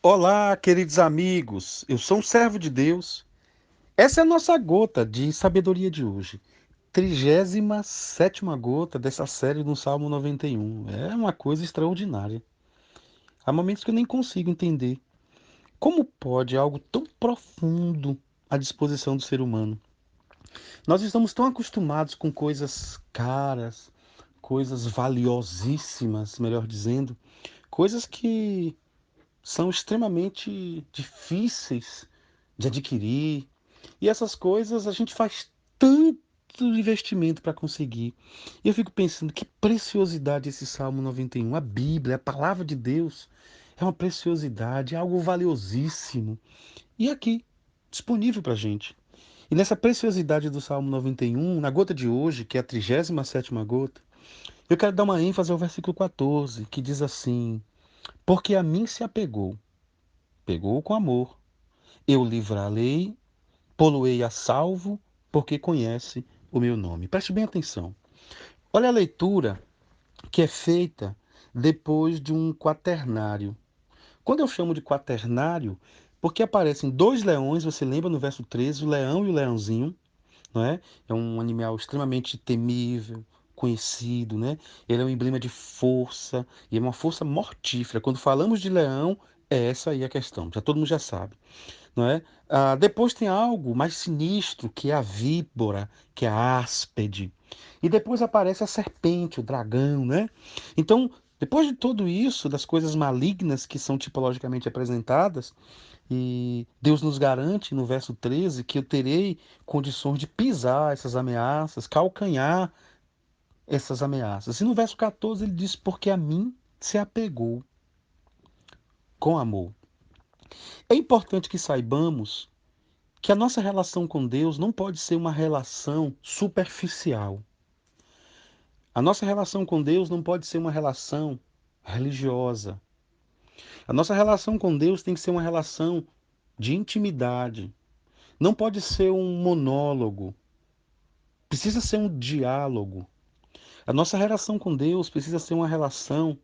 Olá, queridos amigos. Eu sou um servo de Deus. Essa é a nossa gota de sabedoria de hoje. 37ª gota dessa série no Salmo 91. É uma coisa extraordinária. Há momentos que eu nem consigo entender. Como pode algo tão profundo à disposição do ser humano? Nós estamos tão acostumados com coisas caras, coisas valiosíssimas, melhor dizendo, coisas que são extremamente difíceis de adquirir. E essas coisas a gente faz tanto investimento para conseguir. E eu fico pensando, que preciosidade esse Salmo 91. A Bíblia, a palavra de Deus, é uma preciosidade, é algo valiosíssimo. E aqui, disponível para a gente. E nessa preciosidade do Salmo 91, na gota de hoje, que é a 37ª gota, eu quero dar uma ênfase ao versículo 14, que diz assim: Porque a mim se apegou, pegou com amor, eu livrarei, poloei a salvo, porque conhece o meu nome. Preste bem atenção. Olha a leitura que é feita depois de um quaternário. Quando eu chamo de quaternário, porque aparecem dois leões, você lembra no verso 13, o leão e o leãozinho, não é? É um animal extremamente temível, conhecido, né? Ele é um emblema de força, e é uma força mortífera. Quando falamos de leão, é essa aí a questão, já todo mundo já sabe, não é? Depois tem algo mais sinistro, que é a víbora, que é a áspide. E depois aparece a serpente, o dragão, né? Então, depois de tudo isso, das coisas malignas que são tipologicamente apresentadas, e Deus nos garante no verso 13 que eu terei condições de pisar essas ameaças, calcanhar essas ameaças. E no verso 14 ele diz: Porque a mim se apegou com amor. É importante que saibamos que a nossa relação com Deus não pode ser uma relação superficial. A nossa relação com Deus não pode ser uma relação religiosa. A nossa relação com Deus tem que ser uma relação de intimidade. Não pode ser um monólogo. Precisa ser um diálogo. A nossa relação com Deus precisa ser uma relação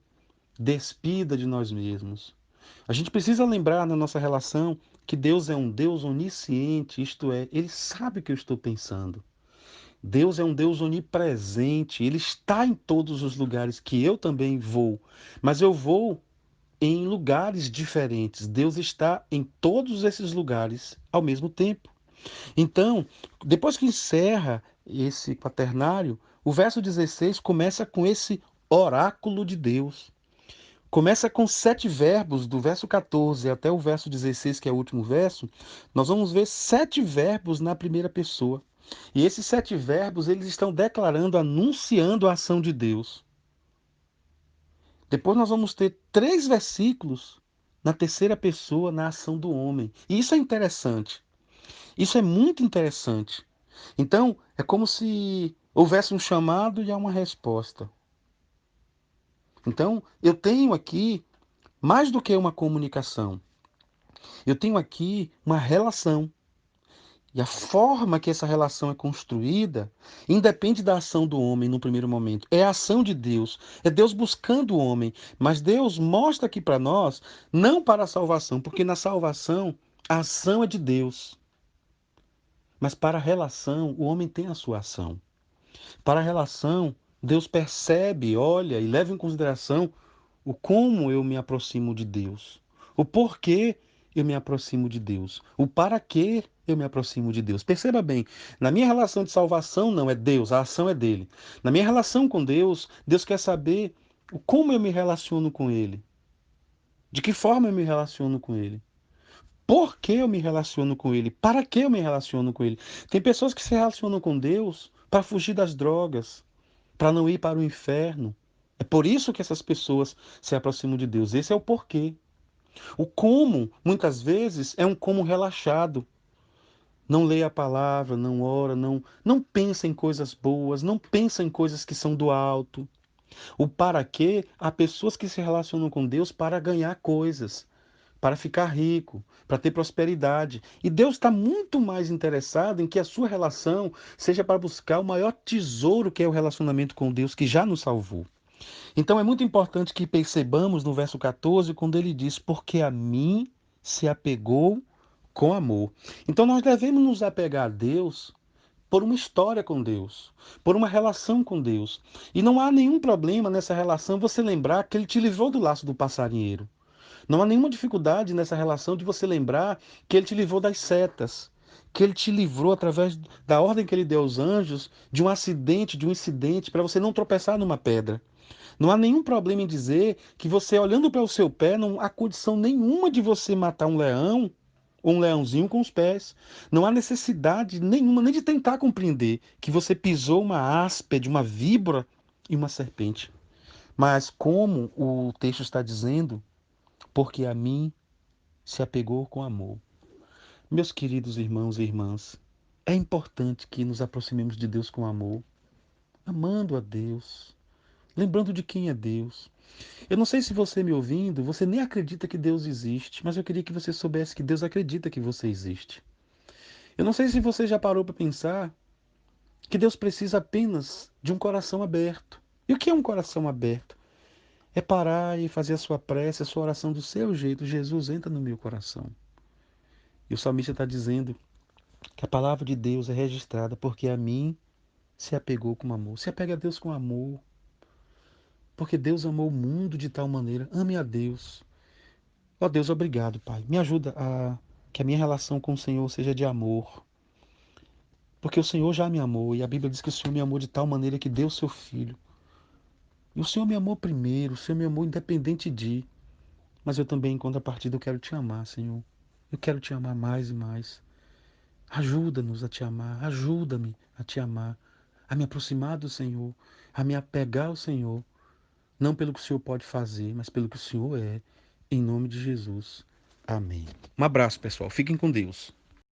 despida de nós mesmos. A gente precisa lembrar na nossa relação que Deus é um Deus onisciente, isto é, Ele sabe o que eu estou pensando. Deus é um Deus onipresente, Ele está em todos os lugares que eu também vou, mas eu vou em lugares diferentes. Deus está em todos esses lugares ao mesmo tempo. Então, depois que encerra esse quaternário, o verso 16 começa com esse oráculo de Deus. Começa com 7 verbos, do verso 14 até o verso 16, que é o último verso. Nós vamos ver 7 verbos na primeira pessoa. E esses 7 verbos, eles estão declarando, anunciando a ação de Deus. Depois nós vamos ter 3 versículos na terceira pessoa, na ação do homem. E isso é interessante. Isso é muito interessante. Então, é como se houvesse um chamado e há uma resposta. Então, eu tenho aqui mais do que uma comunicação. Eu tenho aqui uma relação. E a forma que essa relação é construída independe da ação do homem no primeiro momento. É a ação de Deus. É Deus buscando o homem. Mas Deus mostra aqui para nós, não para a salvação, porque na salvação a ação é de Deus. Mas para a relação, o homem tem a sua ação. Para a relação, Deus percebe, olha e leva em consideração o como eu me aproximo de Deus, o porquê eu me aproximo de Deus, o para que eu me aproximo de Deus. Perceba bem, na minha relação de salvação não é Deus, a ação é dele. Na minha relação com Deus, Deus quer saber o como eu me relaciono com ele, de que forma eu me relaciono com ele. Por que eu me relaciono com ele? Para que eu me relaciono com ele? Tem pessoas que se relacionam com Deus para fugir das drogas, para não ir para o inferno. É por isso que essas pessoas se aproximam de Deus. Esse é o porquê. O como, muitas vezes, é um como relaxado. Não lê a palavra, não ora, não pensa em coisas boas, não pensa em coisas que são do alto. O para quê, há pessoas que se relacionam com Deus para ganhar coisas, para ficar rico, para ter prosperidade. E Deus está muito mais interessado em que a sua relação seja para buscar o maior tesouro que é o relacionamento com Deus, que já nos salvou. Então é muito importante que percebamos no verso 14, quando ele diz: porque a mim se apegou com amor. Então nós devemos nos apegar a Deus por uma história com Deus, por uma relação com Deus. E não há nenhum problema nessa relação você lembrar que ele te livrou do laço do passarinheiro. Não há nenhuma dificuldade nessa relação de você lembrar que ele te livrou das setas, que ele te livrou através da ordem que ele deu aos anjos de um acidente, de um incidente, para você não tropeçar numa pedra. Não há nenhum problema em dizer que você, olhando para o seu pé, não há condição nenhuma de você matar um leão ou um leãozinho com os pés. Não há necessidade nenhuma nem de tentar compreender que você pisou uma áspide, uma víbora e uma serpente. Mas como o texto está dizendo, porque a mim se apegou com amor. Meus queridos irmãos e irmãs, é importante que nos aproximemos de Deus com amor, amando a Deus, lembrando de quem é Deus. Eu não sei se você me ouvindo, você nem acredita que Deus existe, mas eu queria que você soubesse que Deus acredita que você existe. Eu não sei se você já parou para pensar que Deus precisa apenas de um coração aberto. E o que é um coração aberto? É parar e fazer a sua prece, a sua oração do seu jeito. Jesus, entra no meu coração. E o salmista está dizendo que a palavra de Deus é registrada porque a mim se apegou com amor. Se apega a Deus com amor, porque Deus amou o mundo de tal maneira. Ame a Deus. Ó Deus, obrigado, Pai. Me ajuda a que a minha relação com o Senhor seja de amor. Porque o Senhor já me amou e a Bíblia diz que o Senhor me amou de tal maneira que deu o seu filho. E o Senhor me amou primeiro, o Senhor me amou independente de. Mas eu também, em contrapartida, eu quero te amar, Senhor. Eu quero te amar mais e mais. Ajuda-nos a te amar, ajuda-me a te amar, a me aproximar do Senhor, a me apegar ao Senhor, não pelo que o Senhor pode fazer, mas pelo que o Senhor é, em nome de Jesus. Amém. Um abraço, pessoal. Fiquem com Deus.